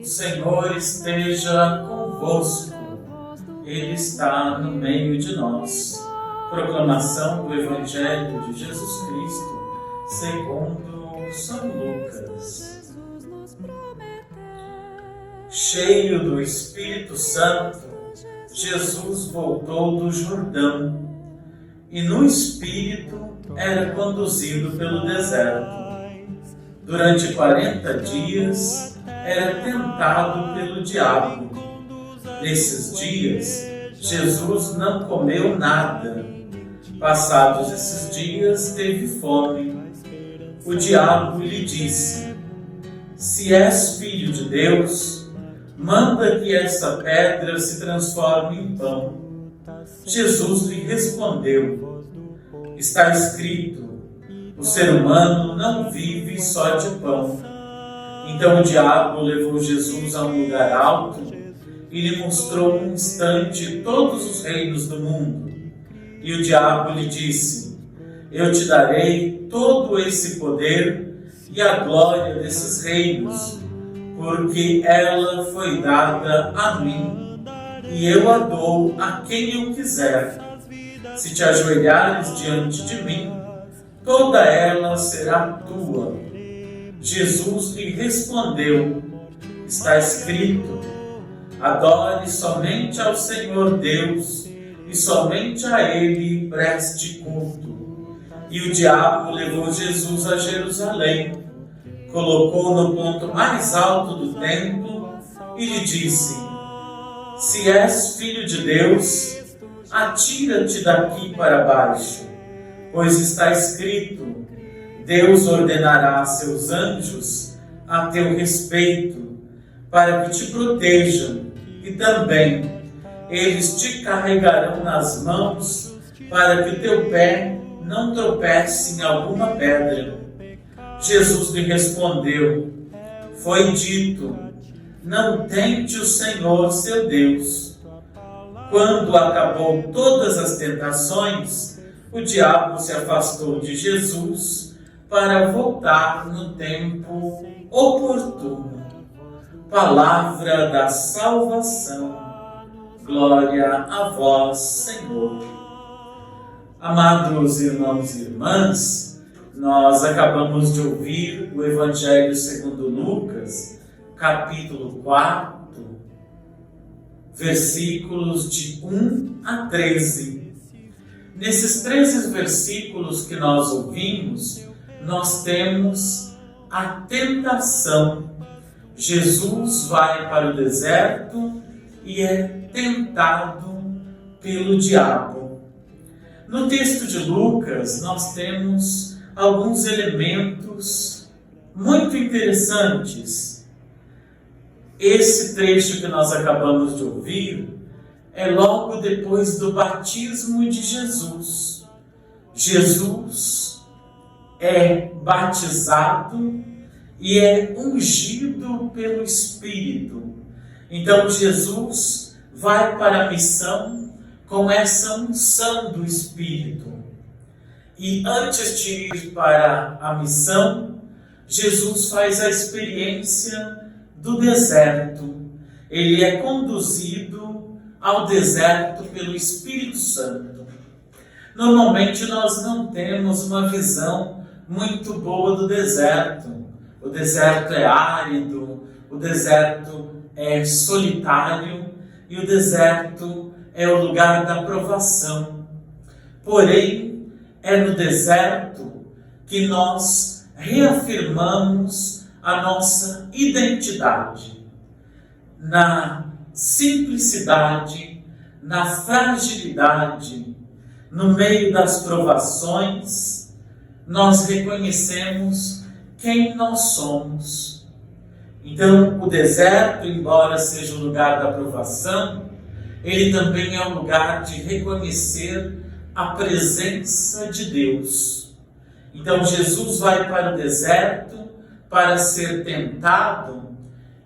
O Senhor esteja convosco, Ele está no meio de nós. Proclamação do Evangelho de Jesus Cristo, segundo São Lucas. Cheio do Espírito Santo, Jesus voltou do Jordão e no Espírito era conduzido pelo deserto. Durante 40 dias era tentado pelo diabo. Nesses dias, Jesus não comeu nada. Passados esses dias, teve fome. O diabo lhe disse: se és filho de Deus, manda que esta pedra se transforme em pão. Jesus lhe respondeu: está escrito, o ser humano não vive só de pão. Então o diabo levou Jesus a um lugar alto e lhe mostrou num instante todos os reinos do mundo. E o diabo lhe disse: eu te darei todo esse poder e a glória desses reinos, porque ela foi dada a mim, e eu a dou a quem eu quiser. Se te ajoelhares diante de mim, toda ela será tua. Jesus lhe respondeu: está escrito, adore somente ao Senhor Deus, e somente a Ele preste culto. E o diabo levou Jesus a Jerusalém, colocou no ponto mais alto do templo e lhe disse: se és filho de Deus, atira-te daqui para baixo, pois está escrito, Deus ordenará a seus anjos a teu respeito, para que te protejam, e também eles te carregarão nas mãos, para que o teu pé não tropece em alguma pedra. Jesus lhe respondeu: foi dito, não tente o Senhor seu Deus. Quando acabou todas as tentações, o diabo se afastou de Jesus para voltar no tempo oportuno. Palavra da salvação. Glória a vós, Senhor. Amados irmãos e irmãs, nós acabamos de ouvir o Evangelho segundo Lucas, capítulo 4, versículos de 1 a 13. Nesses 13 versículos que nós ouvimos, nós temos a tentação. Jesus vai para o deserto e é tentado pelo diabo. No texto de Lucas, nós temos alguns elementos muito interessantes. Esse trecho que nós acabamos de ouvir é logo depois do batismo de Jesus. Jesus é batizado e é ungido pelo Espírito. Então Jesus vai para a missão com essa unção do Espírito. E antes de ir para a missão, Jesus faz a experiência do deserto. Ele é conduzido ao deserto pelo Espírito Santo. Normalmente nós não temos uma visão muito boa do deserto. O deserto é árido, o deserto é solitário e o deserto é o lugar da provação. Porém, é no deserto que nós reafirmamos a nossa identidade. Na simplicidade, na fragilidade, no meio das provações, nós reconhecemos quem nós somos. Então, o deserto, embora seja o lugar da provação, ele também é um lugar de reconhecer a presença de Deus. Então, Jesus vai para o deserto para ser tentado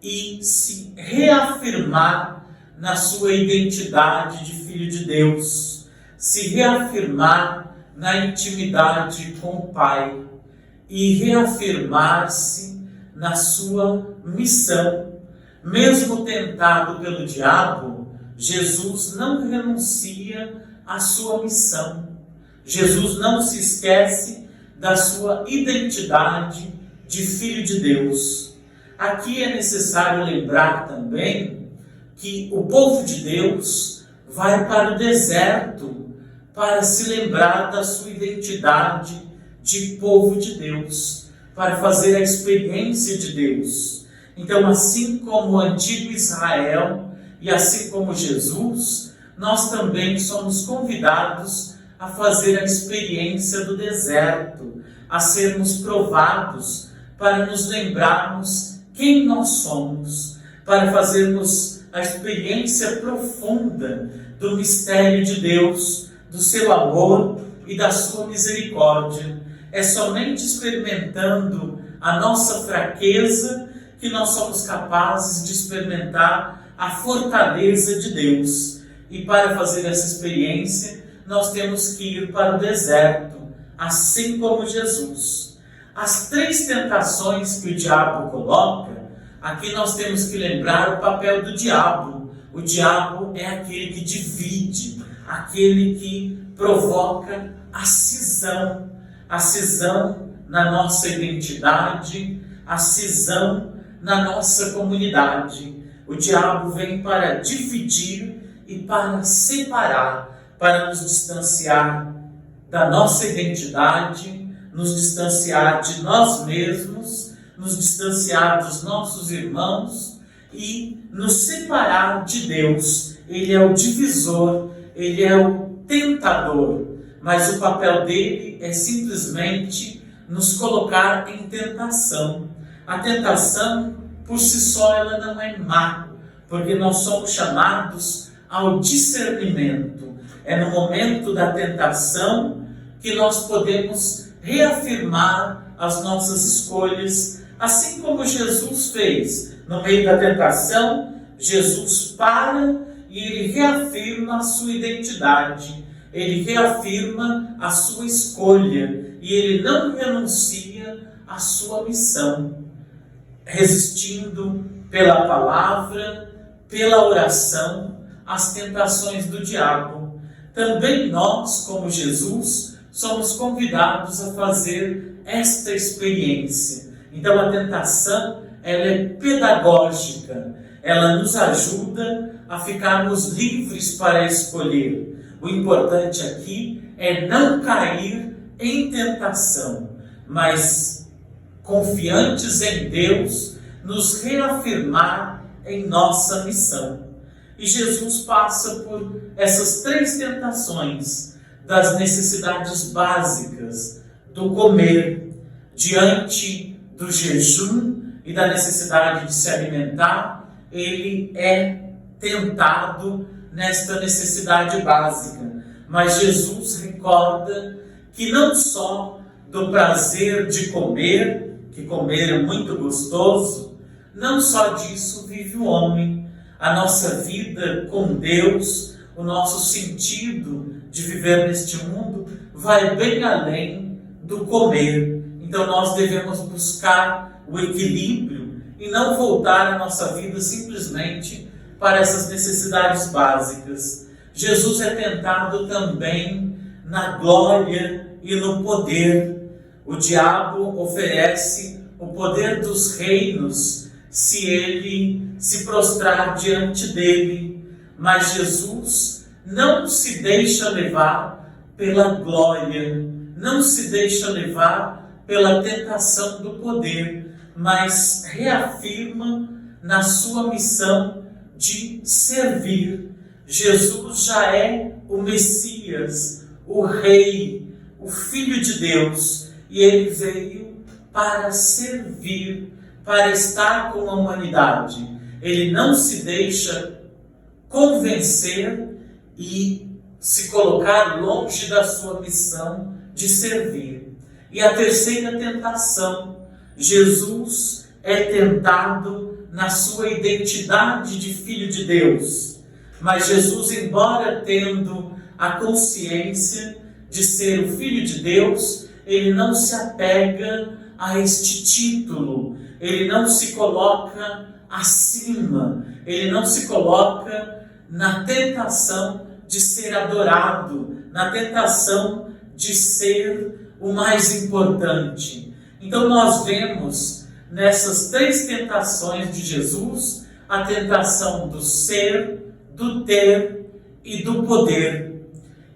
e se reafirmar na sua identidade de filho de Deus, se reafirmar na intimidade com o Pai e reafirmar-se na sua missão, Mesmo tentado pelo diabo, Jesus não renuncia à sua missão. Jesus não se esquece da sua identidade de Filho de Deus. Aqui é necessário lembrar também que o povo de Deus vai para o deserto para se lembrar da sua identidade de povo de Deus, para fazer a experiência de Deus. Então, assim como o antigo Israel e assim como Jesus, nós também somos convidados a fazer a experiência do deserto, a sermos provados, para nos lembrarmos quem nós somos, para fazermos a experiência profunda do mistério de Deus, do seu amor e da sua misericórdia. É somente experimentando a nossa fraqueza que nós somos capazes de experimentar a fortaleza de Deus. E para fazer essa experiência, nós temos que ir para o deserto, assim como Jesus. As 3 tentações que o diabo coloca, aqui nós temos que lembrar o papel do diabo. O diabo é aquele que divide, aquele que provoca a cisão na nossa identidade, a cisão na nossa comunidade. O diabo vem para dividir e para separar, para nos distanciar da nossa identidade, nos distanciar de nós mesmos, nos distanciar dos nossos irmãos e nos separar de Deus. Ele é o divisor, ele é o tentador, mas o papel dele é simplesmente nos colocar em tentação. A tentação, por si só, ela não é má, porque nós somos chamados ao discernimento. É no momento da tentação que nós podemos reafirmar as nossas escolhas, assim como Jesus fez. No meio da tentação, Jesus para e ele reafirma a sua identidade, ele reafirma a sua escolha e ele não renuncia à sua missão, resistindo pela palavra, pela oração, às tentações do diabo. Também nós, como Jesus, somos convidados a fazer esta experiência. Então a tentação, ela é pedagógica, ela nos ajuda a ficarmos livres para escolher. O importante aqui é não cair em tentação, mas confiantes em Deus, nos reafirmar em nossa missão. E Jesus passa por essas 3 tentações das necessidades básicas do comer, diante do jejum e da necessidade de se alimentar. Ele é tentado nesta necessidade básica, mas Jesus recorda que não só do prazer de comer, que comer é muito gostoso, não só disso vive o homem. A nossa vida com Deus, o nosso sentido de viver neste mundo vai bem além do comer. Então nós devemos buscar o equilíbrio e não voltar a nossa vida simplesmente para essas necessidades básicas. Jesus é tentado também na glória e no poder. O diabo oferece o poder dos reinos se ele se prostrar diante dele, mas Jesus não se deixa levar pela glória, não se deixa levar pela tentação do poder, mas reafirma na sua missão de servir. Jesus já é o Messias, o Rei, o Filho de Deus, e ele veio para servir, para estar com a humanidade. Ele não se deixa convencer e se colocar longe da sua missão de servir. E a terceira tentação, Jesus é tentado na sua identidade de Filho de Deus. Mas Jesus, embora tendo a consciência de ser o Filho de Deus, ele não se apega a este título, ele não se coloca acima, ele não se coloca na tentação de ser adorado, na tentação de ser o mais importante. Então nós vemos nessas 3 tentações de Jesus a tentação do ser, do ter e do poder.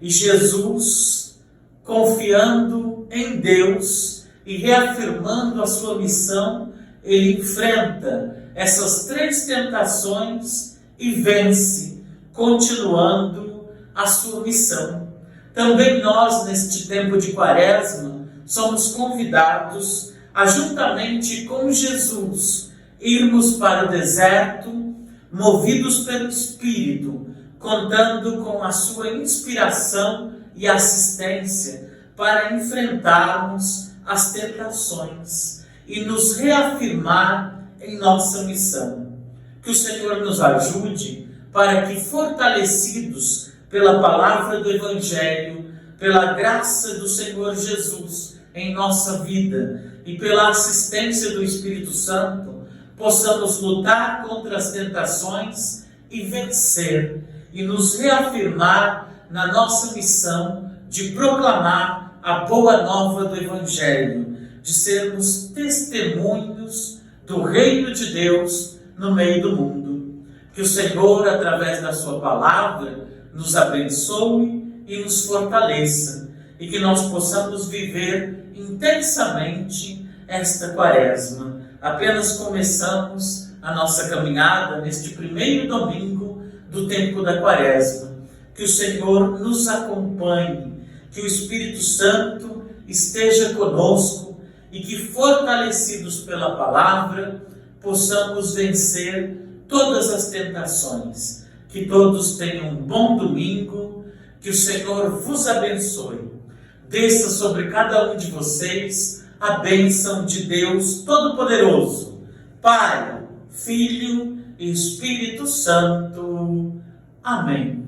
E Jesus, confiando em Deus e reafirmando a sua missão, ele enfrenta essas 3 tentações e vence, continuando a sua missão. Também nós, neste tempo de Quaresma, somos convidados a, juntamente com Jesus, irmos para o deserto, movidos pelo Espírito, contando com a sua inspiração e assistência para enfrentarmos as tentações e nos reafirmar em nossa missão. Que o Senhor nos ajude para que, fortalecidos pela palavra do Evangelho, pela graça do Senhor Jesus em nossa vida e pela assistência do Espírito Santo, possamos lutar contra as tentações e vencer, e nos reafirmar na nossa missão de proclamar a boa nova do Evangelho, de sermos testemunhos do reino de Deus no meio do mundo. Que o Senhor, através da sua palavra, nos abençoe e nos fortaleça, e que nós possamos viver intensamente esta Quaresma. Apenas começamos a nossa caminhada neste primeiro domingo do tempo da Quaresma. Que o Senhor nos acompanhe, que o Espírito Santo esteja conosco e que, fortalecidos pela palavra, possamos vencer todas as tentações. Que todos tenham um bom domingo, que o Senhor vos abençoe. Desça sobre cada um de vocês a bênção de Deus Todo-Poderoso, Pai, Filho e Espírito Santo. Amém.